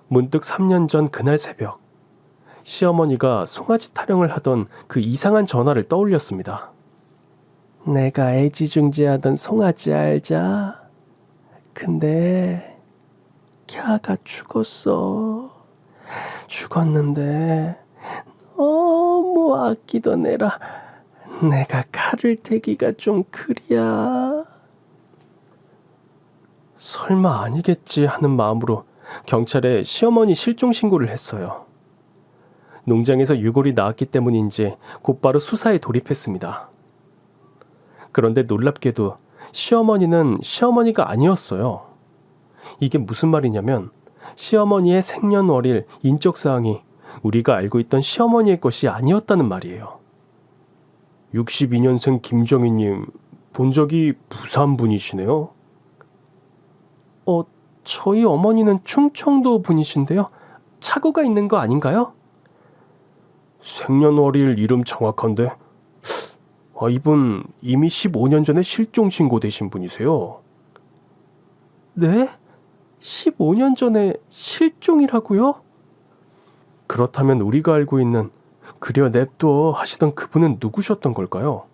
A: 문득 3년 전 그날 새벽, 시어머니가 송아지 타령을 하던 그 이상한 전화를 떠올렸습니다. 내가 애지중지하던 송아지 알자? 근데 걔가 죽었어. 죽었는데 너무 아끼던 애라 내가 칼을 대기가 좀 그리야. 설마 아니겠지 하는 마음으로 경찰에 시어머니 실종 신고를 했어요. 농장에서 유골이 나왔기 때문인지 곧바로 수사에 돌입했습니다. 그런데 놀랍게도 시어머니는 시어머니가 아니었어요. 이게 무슨 말이냐면 시어머니의 생년월일, 인적사항이 우리가 알고 있던 시어머니의 것이 아니었다는 말이에요. 62년생 김정희님, 본 적이 부산 분이시네요. 저희 어머니는 충청도 분이신데요. 착오가 있는 거 아닌가요? 생년월일 이름 정확한데 이분 이미 15년 전에 실종 신고되신 분이세요. 네? 15년 전에 실종이라고요? 그렇다면 우리가 알고 있는 그려 냅둬 하시던 그분은 누구셨던 걸까요?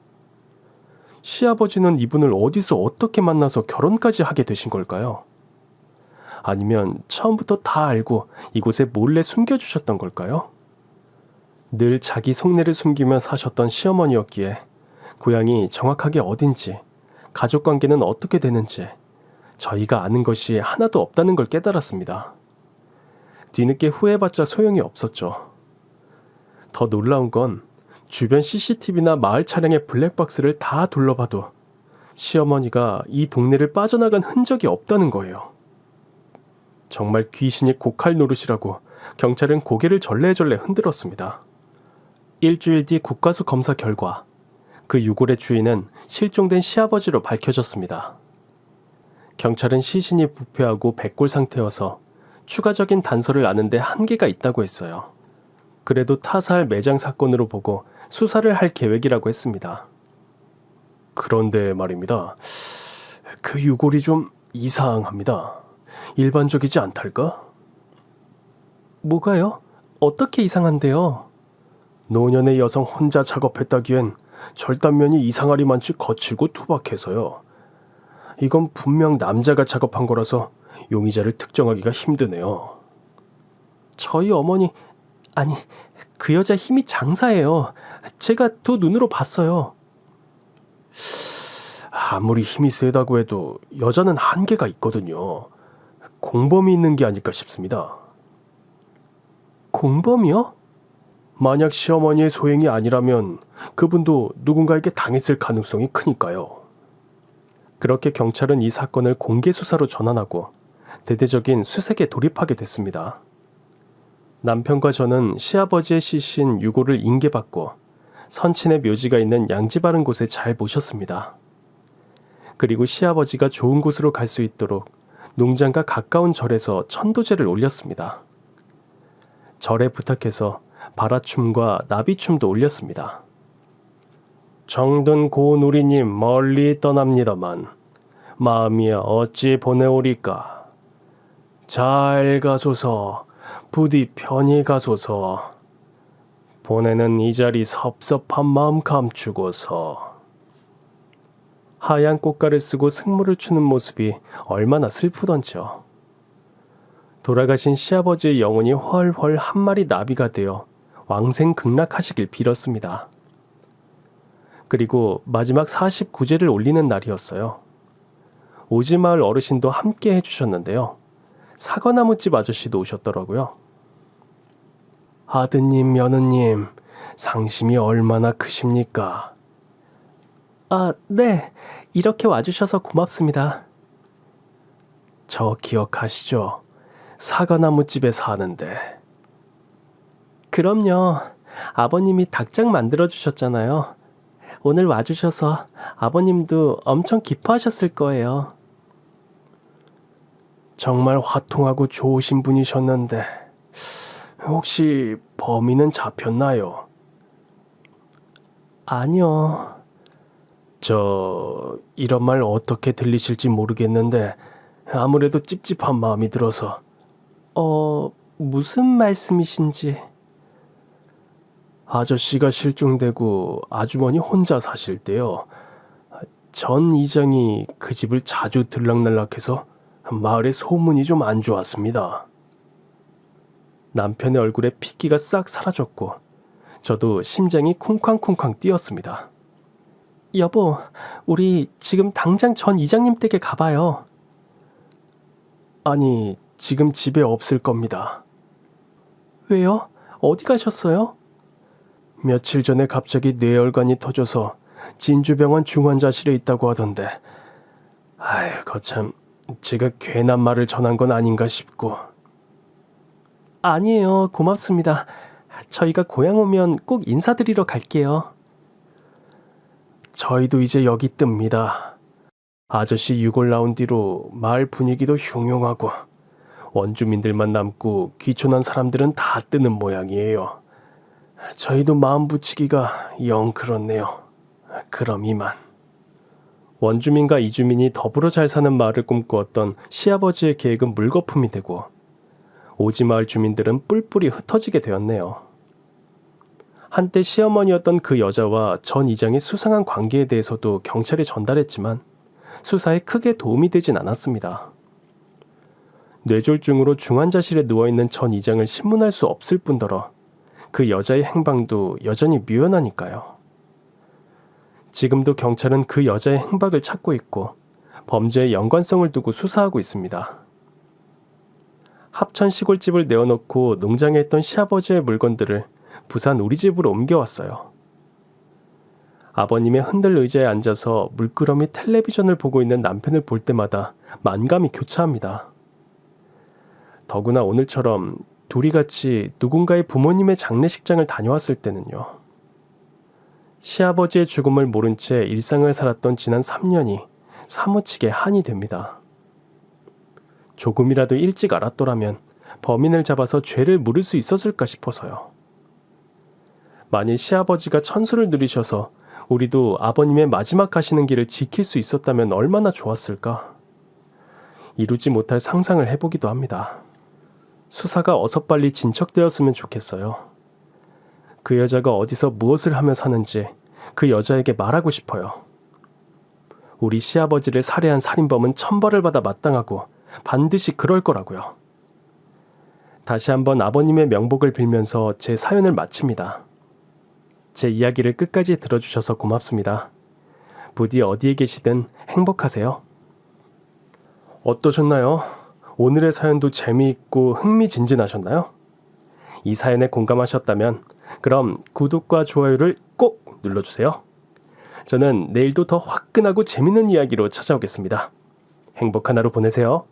A: 시아버지는 이분을 어디서 어떻게 만나서 결혼까지 하게 되신 걸까요? 아니면 처음부터 다 알고 이곳에 몰래 숨겨주셨던 걸까요? 늘 자기 속내를 숨기며 사셨던 시어머니였기에 고향이 정확하게 어딘지, 가족관계는 어떻게 되는지 저희가 아는 것이 하나도 없다는 걸 깨달았습니다. 뒤늦게 후회해봤자 소용이 없었죠. 더 놀라운 건 주변 CCTV나 마을 차량의 블랙박스를 다 둘러봐도 시어머니가 이 동네를 빠져나간 흔적이 없다는 거예요. 정말 귀신이 고칼 노릇이라고 경찰은 고개를 절레절레 흔들었습니다. 일주일 뒤 국과수 검사 결과 그 유골의 주인은 실종된 시아버지로 밝혀졌습니다. 경찰은 시신이 부패하고 백골 상태여서 추가적인 단서를 아는데 한계가 있다고 했어요. 그래도 타살 매장 사건으로 보고 수사를 할 계획이라고 했습니다. 그런데 말입니다. 그 유골이 좀 이상합니다. 일반적이지 않달까? 뭐가요? 어떻게 이상한데요? 노년의 여성 혼자 작업했다기엔 절단면이 이상하리만치 거칠고 투박해서요. 이건 분명 남자가 작업한 거라서 용의자를 특정하기가 힘드네요. 저희 어머니, 아니 그 여자 힘이 장사예요. 제가 두 눈으로 봤어요. 아무리 힘이 세다고 해도 여자는 한계가 있거든요. 공범이 있는 게 아닐까 싶습니다. 공범이요? 만약 시어머니의 소행이 아니라면 그분도 누군가에게 당했을 가능성이 크니까요. 그렇게 경찰은 이 사건을 공개 수사로 전환하고 대대적인 수색에 돌입하게 됐습니다. 남편과 저는 시아버지의 시신 유골을 인계받고 선친의 묘지가 있는 양지 바른 곳에 잘 모셨습니다. 그리고 시아버지가 좋은 곳으로 갈 수 있도록 농장과 가까운 절에서 천도제를 올렸습니다. 절에 부탁해서 바라춤과 나비춤도 올렸습니다. 정든 고누리님 멀리 떠납니다만 마음이야 어찌 보내오리까. 잘 가소서 부디 편히 가소서. 보내는 이 자리 섭섭한 마음 감추고서. 하얀 꽃가를 쓰고 승무를 추는 모습이 얼마나 슬프던지요. 돌아가신 시아버지의 영혼이 훨훨 한 마리 나비가 되어 왕생극락하시길 빌었습니다. 그리고 마지막 49제를 올리는 날이었어요. 오지마을 어르신도 함께 해주셨는데요. 사과나무집 아저씨도 오셨더라고요. 아드님, 며느님, 상심이 얼마나 크십니까? 아, 네. 이렇게 와주셔서 고맙습니다. 저 기억하시죠? 사과나무집에 사는데. 그럼요. 아버님이 닭장 만들어주셨잖아요. 오늘 와주셔서 아버님도 엄청 기뻐하셨을 거예요. 정말 화통하고 좋으신 분이셨는데 혹시 범인은 잡혔나요? 아니요. 이런 말 어떻게 들리실지 모르겠는데 아무래도 찝찝한 마음이 들어서. 무슨 말씀이신지. 아저씨가 실종되고 아주머니 혼자 사실 때요. 전 이장이 그 집을 자주 들락날락해서 마을에 소문이 좀 안 좋았습니다. 남편의 얼굴에 핏기가 싹 사라졌고 저도 심장이 쿵쾅쿵쾅 뛰었습니다. 여보, 우리 지금 당장 전 이장님 댁에 가봐요. 아니, 지금 집에 없을 겁니다. 왜요? 어디 가셨어요? 며칠 전에 갑자기 뇌혈관이 터져서 진주병원 중환자실에 있다고 하던데. 아이, 거참 제가 괜한 말을 전한 건 아닌가 싶고. 아니에요. 고맙습니다. 저희가 고향 오면 꼭 인사드리러 갈게요. 저희도 이제 여기 뜹니다. 아저씨 유골 나온 뒤로 마을 분위기도 흉흉하고 원주민들만 남고 귀촌한 사람들은 다 뜨는 모양이에요. 저희도 마음 붙이기가 영 그렇네요. 그럼 이만. 원주민과 이주민이 더불어 잘 사는 마을을 꿈꾸었던 시아버지의 계획은 물거품이 되고 오지마을 주민들은 뿔뿔이 흩어지게 되었네요. 한때 시어머니였던 그 여자와 전 이장의 수상한 관계에 대해서도 경찰에 전달했지만 수사에 크게 도움이 되진 않았습니다. 뇌졸중으로 중환자실에 누워있는 전 이장을 신문할 수 없을 뿐더러 그 여자의 행방도 여전히 묘연하니까요. 지금도 경찰은 그 여자의 행방을 찾고 있고 범죄의 연관성을 두고 수사하고 있습니다. 합천 시골집을 내어놓고 농장에 있던 시아버지의 물건들을 부산 우리 집으로 옮겨왔어요. 아버님의 흔들 의자에 앉아서 물끄러미 텔레비전을 보고 있는 남편을 볼 때마다 만감이 교차합니다. 더구나 오늘처럼 둘이 같이 누군가의 부모님의 장례식장을 다녀왔을 때는요. 시아버지의 죽음을 모른 채 일상을 살았던 지난 3년이 사무치게 한이 됩니다. 조금이라도 일찍 알았더라면 범인을 잡아서 죄를 물을 수 있었을까 싶어서요. 만일 시아버지가 천수를 누리셔서 우리도 아버님의 마지막 가시는 길을 지킬 수 있었다면 얼마나 좋았을까. 이루지 못할 상상을 해보기도 합니다. 수사가 어서 빨리 진척되었으면 좋겠어요. 그 여자가 어디서 무엇을 하며 사는지 그 여자에게 말하고 싶어요. 우리 시아버지를 살해한 살인범은 천벌을 받아 마땅하고 반드시 그럴 거라고요. 다시 한번 아버님의 명복을 빌면서 제 사연을 마칩니다. 제 이야기를 끝까지 들어주셔서 고맙습니다. 부디 어디에 계시든 행복하세요. 어떠셨나요? 오늘의 사연도 재미있고 흥미진진하셨나요? 이 사연에 공감하셨다면 그럼 구독과 좋아요를 꼭 눌러주세요. 저는 내일도 더 화끈하고 재밌는 이야기로 찾아오겠습니다. 행복한 하루 보내세요.